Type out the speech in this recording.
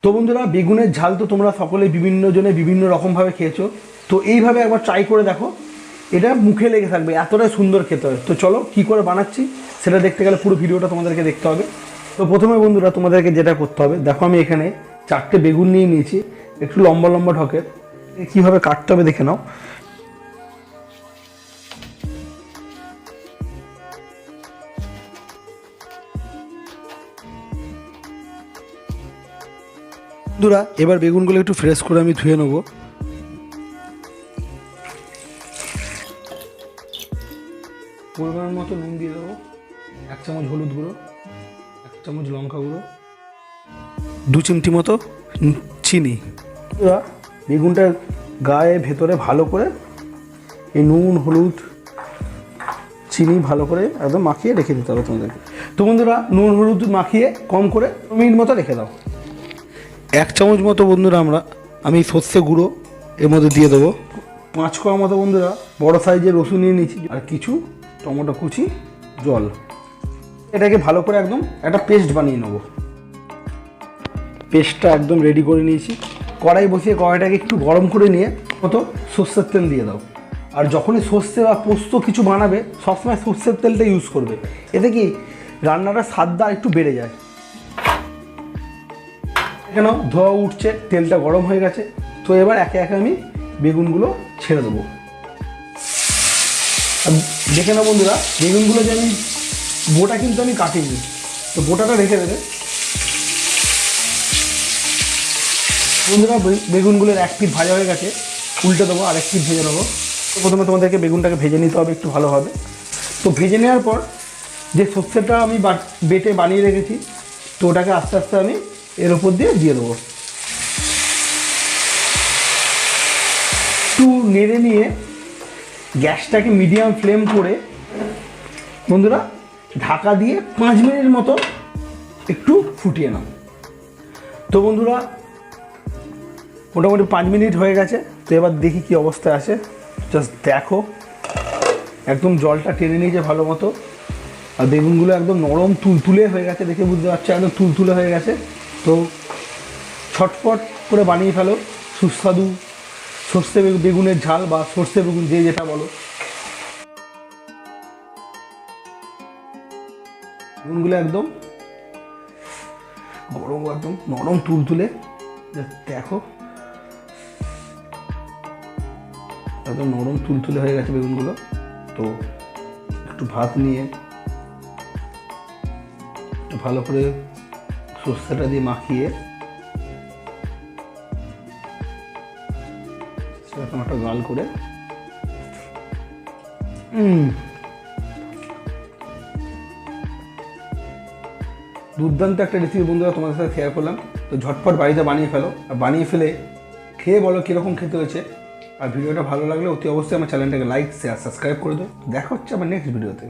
তো বন্ধুরা, বেগুনের ঝাল তো তোমরা সকলে বিভিন্ন জনে বিভিন্ন রকমভাবে খেয়েছো। তো এইভাবে একবার ট্রাই করে দেখো, এটা মুখে লেগে থাকবে, এতটাই সুন্দর খেতে হয়। তো চলো কী করে বানাচ্ছি সেটা দেখতে গেলে পুরো ভিডিওটা তোমাদেরকে দেখতে হবে। তো প্রথমে বন্ধুরা তোমাদেরকে যেটা করতে হবে, দেখো আমি এখানে 4টে বেগুন নিয়ে নিয়েছি, একটু লম্বা লম্বা ঢকের। কীভাবে কাটতে হবে দেখে নাও। বন্ধুরা, এবার বেগুনগুলো একটু ফ্রেশ করে আমি ধুয়ে নেবো। পরিমাণ মতো নুন দিয়ে দেবো, 1 চামচ হলুদ গুঁড়ো, 1 চামচ লঙ্কা গুঁড়ো, 2 চিমটি মতো চিনি। বেগুনটার গায়ে ভেতরে ভালো করে এই নুন হলুদ চিনি ভালো করে একদম মাখিয়ে রেখে দিতে হবে তোমাদেরকে। তো বন্ধুরা, নুন হলুদ মাখিয়ে কম করে 2 মিনিট মতো রেখে দাও। 1 চামচ মতো বন্ধুরা আমি সর্ষে গুঁড়ো এর মধ্যে দিয়ে দেবো। 5 কোয়া মতো বন্ধুরা বড় সাইজের রসুন নিয়ে নিচ্ছি, আর কিছু টমেটো কুচি, জল। এটাকে ভালো করে একদম একটা পেস্ট বানিয়ে নেবো। পেস্টটা একদম রেডি করে নিয়েছি। কড়াই বসিয়ে কড়াইটাকে একটু গরম করে নিয়ে মতো সর্ষের তেল দিয়ে দাও। আর যখনই সর্ষে বা পোস্ত কিছু বানাবে সবসময় সর্ষের তেলটা ইউজ করবে, এতে কি রান্নাটার স্বাদটা একটু বেড়ে যায়। কেন ধোয়া উঠছে, তেলটা গরম হয়ে গেছে। তো এবার একে একে আমি বেগুনগুলো ছেড়ে দেবো। দেখে নাও বন্ধুরা, বেগুনগুলো যে আমি বোটা কিন্তু আমি কাটিনি, তো বোটাটা রেখে দেবে। বন্ধুরা, বেগুনগুলোর 1 পিঠ ভাজা হয়ে গেছে, উল্টে দেবো, আর 1 পিঠ ভেজে নেবো। তো প্রথমে তোমাদেরকে বেগুনটাকে ভেজে নিতে হবে একটু ভালোভাবে। তো ভেজে নেওয়ার পর যে সর্ষেটা আমি বেটে বানিয়ে রেখেছি, তো ওটাকে আস্তে আস্তে আমি এর ওপর দিয়ে দেবো। একটু নেড়ে নিয়ে গ্যাসটাকে মিডিয়াম ফ্লেম করে বন্ধুরা ঢাকা দিয়ে 5 মিনিট মতো একটু ফুটিয়ে নাও। তো বন্ধুরা, মোটামুটি 5 মিনিট হয়ে গেছে। তো এবার দেখি কি অবস্থায় আছে। জাস্ট দেখো, একদম জলটা টেনে নিয়েছে ভালো মতো, আর বেগুনগুলো একদম নরম তুলতুলে হয়ে গেছে, দেখে বুঝতে পারছো একদম তুলতুলে হয়ে গেছে। তো ছটফট করে বানিয়ে ফেলো সুস্বাদু সর্ষে বেগুনের ঝাল বা সর্ষে বেগুন, যে যেটা বলো। বেগুনগুলো একদম গরম, একদম নরম তুলতুলে, দেখো একদম নরম তুলতুলে হয়ে গেছে বেগুনগুলো। তো একটু ভাত নিয়ে ভালো করে সর্ষেটা দিয়ে মাখিয়ে সেরকম একটা গাল করে দুর্দান্ত একটা রেসিপি বন্ধুরা তোমাদের সাথে শেয়ার করলাম। তো ঝটপট বাড়িতে বানিয়ে ফেলো, আর বানিয়ে ফেলে খেয়ে বলো কীরকম খেতে হয়েছে। আর ভিডিওটা ভালো লাগলে অতি অবশ্যই আমার চ্যানেলটাকে লাইক শেয়ার সাবস্ক্রাইব করে দাও। দেখা হচ্ছে আমার নেক্সট ভিডিওতে।